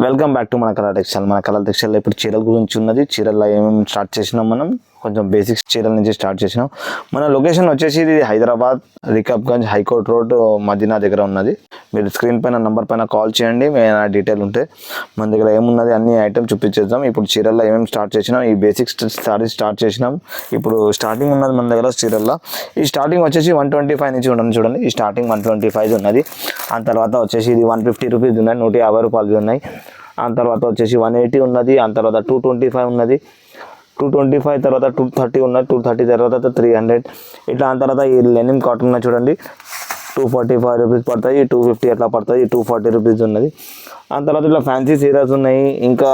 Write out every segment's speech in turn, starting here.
Welcome back to మన colour textile. మన colour textile ఇప్పుడు చీరల గురించి ఉన్నది. చీరల్లో ఏమేమి స్టార్ట్ చేసినాం మనం, కొంచెం బేసిక్స్ చీరల నుంచి స్టార్ట్ చేసినాం. మన లొకేషన్ వచ్చేసి ఇది హైదరాబాద్ రికబ్గంజ్ హైకోర్ట్ రోడ్ మదీనా దగ్గర ఉన్నది. మీరు స్క్రీన్ పైన నంబర్ పైన కాల్ చేయండి, ఏమైనా డీటెయిల్ ఉంటే. మన దగ్గర ఏమున్నది అన్ని ఐటమ్ చూపించేద్దాం. ఇప్పుడు చీరల్లో ఏమేమి స్టార్ట్ చేసినాం, ఈ బేసిక్స్ స్టార్ట్ చేసినాం. ఇప్పుడు స్టార్టింగ్ ఉన్నది మన దగ్గర చీరల్లో. ఈ స్టార్టింగ్ వచ్చేసి 125 నుంచి ఉండదు చూడండి. ఈ స్టార్టింగ్ 125 ఉన్నది. ఆ తర్వాత వచ్చేసి ఇది 150 రూపీస్ ఉన్నాయి, 150 రూపాయలు ఉన్నాయి. ఆ తర్వాత వచ్చేసి 180 ఉన్నది. ఆ తర్వాత 225 ఉన్నది, 225 తర్వాత 230 ఉన్నది, 230 తర్వాత 300. ఇట్లా ఆ తర్వాత ఈ లెనిన్ కాటన్ ఉన్నాయి చూడండి, 245 రూపీస్ పడతాయి, 250 అట్లా పడుతుంది, 240 రూపీస్ ఉన్నది. ఆ తర్వాత ఇట్లా ఫ్యాన్సీ సీరియల్స్ ఉన్నాయి, ఇంకా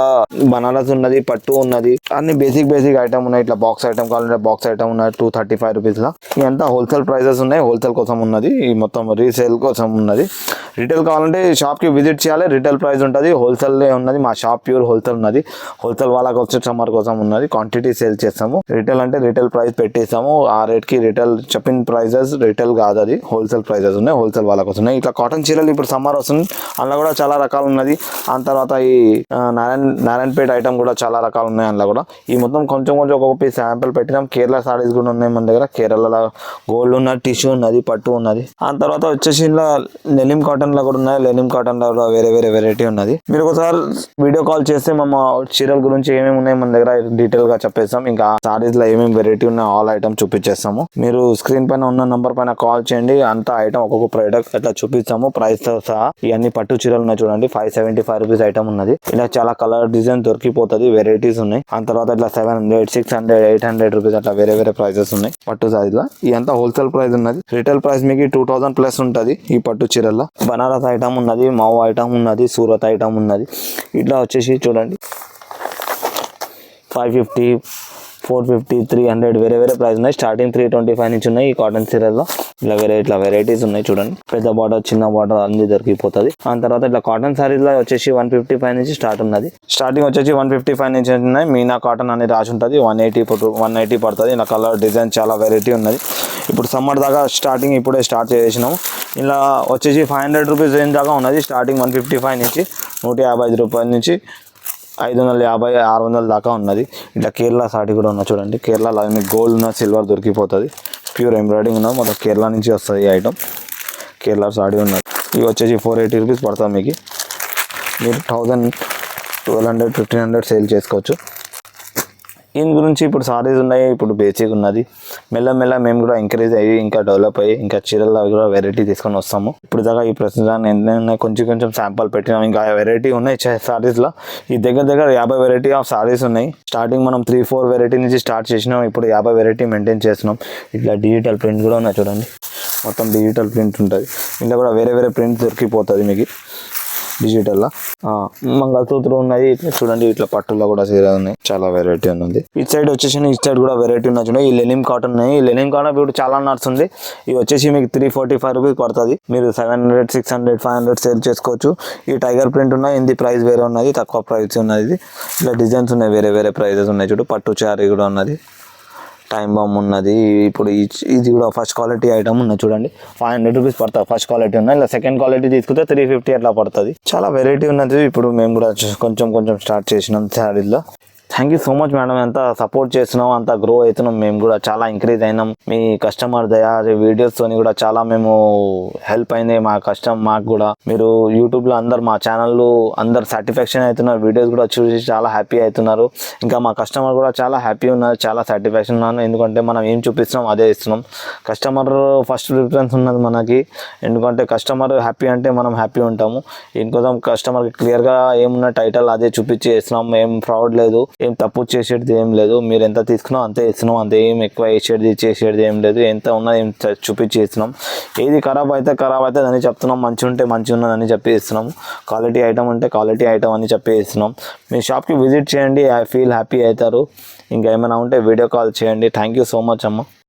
బనారస్ ఉన్నది, పట్టు ఉన్నది, అన్ని బేసిక్ ఐటమ్ ఉన్నాయి. ఇట్లా బాక్స్ ఐటమ్ కావాలంటే బాక్స్ ఐటమ్ ఉన్నది 235 రూపీస్లో. ఇదంతా హోల్సేల్ ప్రైజెస్ ఉన్నాయి, హోల్సేల్ కోసం ఉన్నది. ఈ మొత్తం రీసేల్ కోసం ఉన్నది. రిటైల్ కావాలంటే షాప్కి విజిట్ చేయాలి, రిటైల్ ప్రైస్ ఉంటుంది. హోల్సేల్లే ఉన్నది, మా షాప్ ప్యూర్ హోల్సేల్ ఉన్నది. హోల్సేల్ వాళ్ళకి వచ్చే సమ్మర్ కోసం ఉన్నది, క్వాంటిటీ సేల్ చేస్తాము. రిటైల్ అంటే రిటైల్ ప్రైస్ పెట్టేస్తాము, ఆ రేట్కి రిటైల్ చెప్పిన ప్రైజెస్ రిటైల్ కాదు, అది హోల్సేల్ ప్రైజెస్ ఉన్నాయి, హోల్సేల్ వాళ్ళకి వస్తున్నాయి. ఇట్లా కాటన్ చీరలు ఇప్పుడు సమ్మర్ వస్తుంది, అందులో కూడా చాలా రకాలు ఉన్నది. ఆ తర్వాత ఈ నారాయణపేట ఐటమ్ కూడా చాలా రకాలు ఉన్నాయి అందులో కూడా. ఈ మొత్తం కొంచెం ఒక్కొక్క పీస్ శాంపుల్ పెట్టినాం. కేరళ సారీస్ కూడా ఉన్నాయి మన దగ్గర. కేరళలో గోల్డ్ ఉన్నది, టిష్యూ ఉన్నది, పట్టు ఉన్నది. ఆ తర్వాత వచ్చేసి ఇలా లెనిన్ కాటన్ లో కూడా ఉన్నాయి. లెనిన్ కాటన్ లో కూడా వేరే వెరైటీ ఉన్నది. మీరు ఒకసారి వీడియో కాల్ చేస్తే మా చీరల గురించి ఏమేమి ఉన్నాయి మన దగ్గర డీటెయిల్ గా చెప్పేస్తాం. ఇంకా సారీస్ లో ఏమేమి వెరైటీ ఉన్నాయి ఆల్ ఐటమ్ చూపించేస్తాము. మీరు స్క్రీన్ పైన ఉన్న నంబర్ పైన కాల్ చేయండి, అంత ఐటమ్ ఒక్కొక్క ప్రోడక్ట్ అట్లా చూపిస్తాము ప్రైస్ తో సహా. ఇవన్నీ పట్టు చీరలు ఉన్నాయి చూడండి, 575 రూపీస్ ఐటమ్ ఉన్నది. ఇలా చాలా కలర్ డిజైన్ దొరికిపోతుంది, వెరైటీస్ ఉన్నాయి. ఆ తర్వాత ఇట్లా 700, 600, 800 రూపీస్ అట్లా వేరే ప్రైజెస్ ఉన్నాయి పట్టు సారీస్ లో. ఇదంతా హోల్సేల్ ప్రైస్ ఉన్నది. రిటైల్ ప్రైస్ మీకు 2000 ప్లస్ ఉంటుంది ఈ పట్టు చీరల్లో. బనారస్ ఐటమ్ ఉన్నది, మావు ఐటమ్ ఉన్నది, సూరత్ ఐటమ్ ఉన్నది. ఇట్లా వచ్చేసి చూడండి 550, 450, 300 వేరే ప్రైస్ ఉన్నాయి. స్టార్టింగ్ 325 నుంచి ఉన్నాయి ఈ కాటన్ చీరల్లో. ఇట్లా వెరైటీస్ ఉన్నాయి చూడండి. పెద్ద బార్డర్, చిన్న బార్డర్ అన్ని దొరికిపోతుంది. ఆ తర్వాత ఇట్లా కాటన్ సారీస్ లో వచ్చేసి 155 నుంచి స్టార్ట్ ఉన్నది. స్టార్టింగ్ వచ్చేసి 155 నుంచి ఉన్నాయి. మీనా కాటన్ అని రాసి ఉంటుంది. 180 పడుతుంది. ఇలా కలర్ డిజైన్ చాలా వెరైటీ ఉన్నది. ఇప్పుడు సమ్మర్ దాకా స్టార్టింగ్ ఇప్పుడే స్టార్ట్ చేసినాము. ఇలా వచ్చేసి 500 రూపీస్ రేంజ్ దాకా ఉన్నది. స్టార్టింగ్ 155 నుంచి 150 రూపాయల నుంచి 550, 600 దాకా ఉన్నది. ఇట్లా కేరళ సారీ కూడా ఉన్నది చూడండి. కేరళలో మీకు గోల్డ్ ఉన్న, సిల్వర్ దొరికిపోతుంది. ప్యూర్ ఎంబ్రాయిడింగ్ ఉన్నది, మొత్తం కేరళ నుంచి వస్తుంది ఈ ఐటమ్. కేరళ సారీ ఉన్నది. ఇవి వచ్చేసి 480 రూపీస్ పడుతుంది మీకు. మీరు 1000, 1200, 1500 సేల్ చేసుకోవచ్చు. దీని గురించి ఇప్పుడు సారీస్ ఉన్నాయి, ఇప్పుడు బేసిక్ ఉన్నది. మెల్ల మేము కూడా ఎంకరేజ్ అయ్యి ఇంకా డెవలప్ అయ్యి ఇంకా చీరల్లో కూడా వెరైటీ తీసుకొని వస్తాము. ఇప్పుడు దాకా ఈ ప్రస్తుతాన్ని ఎన్నైనా కొంచెం శాంపుల్ పెట్టినాం. ఇంకా వెరైటీ ఉన్నాయి సారీస్లో. ఈ దగ్గర 50 వెరైటీ ఆఫ్ సారీస్ ఉన్నాయి. స్టార్టింగ్ మనం 3-4 వెరైటీ నుంచి స్టార్ట్ చేసినాం. ఇప్పుడు 50 వెరైటీ మెయింటైన్ చేస్తున్నాం. ఇట్లా డిజిటల్ ప్రింట్ కూడా ఉన్నాయి చూడండి, మొత్తం డిజిటల్ ప్రింట్ ఉంటుంది. ఇంట్లో కూడా వేరే ప్రింట్ దొరికిపోతుంది మీకు డిజిటల్లో. మంగళసూత్రం ఉన్నాయి ఇట్లా చూడండి. ఇట్లా పట్టులో కూడా సీరియల్ ఉన్నాయి, చాలా వెరైటీ ఉన్నది. ఇటు సైడ్ వచ్చేసి ఇటు సైడ్ కూడా వెరైటీ ఉన్నాయి చూడండి. ఈ లెనిన్ కాటన్ ఉన్నాయి. ఈ లెనిన్ కాటన్ ఇప్పుడు చాలా నడుస్తుంది. ఇవి వచ్చేసి మీకు 345 రూపీస్ పడుతుంది. మీరు 700, 600, 500 సేల్ చేసుకోవచ్చు. ఈ టైగర్ ప్రింట్ ఉన్నాయి, ఇది ప్రైస్ వేరే ఉన్నది, తక్కువ ప్రైస్ ఉన్నది. ఇట్లా డిజైన్స్ ఉన్నాయి, వేరే ప్రైజెస్ ఉన్నాయి చూడు. పట్టు చారీ కూడా ఉన్నది, టైం బాంబ్ ఉన్నది. ఇప్పుడు ఇది కూడా ఫస్ట్ క్వాలిటీ ఐటమ్ ఉన్నది చూడండి. 500 రూపీస్ పడుతుంది ఫస్ట్ క్వాలిటీ ఉన్నాయి. ఇలా సెకండ్ క్వాలిటీ తీసుకుంటే 350 అట్లా పడుతుంది. చాలా వెరైటీ ఉన్నది. ఇప్పుడు మేము కూడా కొంచెం స్టార్ట్ చేసినాం శారీలో. Thank you so much madam, ఎంత సపోర్ట్ చేస్తున్నాం, అంత గ్రో అవుతున్నాం. మేము కూడా చాలా ఇంక్రీజ్ అయినాం. మీ కస్టమర్ దయా వీడియోస్తో కూడా చాలా మేము హెల్ప్ అయింది మాకు కూడా. మీరు యూట్యూబ్లో అందరు మా ఛానల్లో అందరు సాటిస్ఫాక్షన్ అవుతున్నారు. వీడియోస్ కూడా చూసి చాలా హ్యాపీ అవుతున్నారు. ఇంకా మా కస్టమర్ కూడా చాలా హ్యాపీ ఉన్నారు, చాలా సాటిస్ఫాక్షన్ ఉన్నాను. ఎందుకంటే మనం ఏం చూపిస్తున్నాం అదే ఇస్తున్నాం. కస్టమర్ ఫస్ట్ ప్రిఫరెన్స్ ఉన్నది మనకి. ఎందుకంటే కస్టమర్ హ్యాపీ అంటే మనం హ్యాపీ ఉంటాము. ఇంకోసం కస్టమర్కి క్లియర్గా ఏమున్న టైటిల్ అదే చూపించి ఇస్తున్నాం. ఏం ఫ్రాడ్ లేదు, ఏం తప్పు చేసేది ఏం లేదు. మీరు ఎంత తీసుకున్నాం అంతే ఇస్తున్నాం, అంతే. ఏం ఎక్కువ చేసేది ఏం లేదు. ఎంత ఉన్నా ఏం చూపించి ఇస్తున్నాం. ఏది ఖరాబ్ అయితే అని చెప్తున్నాం, మంచి ఉంటే మంచి ఉన్నదని చెప్పి ఇస్తున్నాం. క్వాలిటీ ఐటమ్ ఉంటే క్వాలిటీ ఐటమ్ అని చెప్పి ఇస్తున్నాం. మీ షాప్కి విజిట్ చేయండి, ఐ ఫీల్ హ్యాపీ అవుతారు. ఇంకా ఏమైనా ఉంటే వీడియో కాల్ చేయండి. థ్యాంక్ యూ సో మచ్ అమ్మ.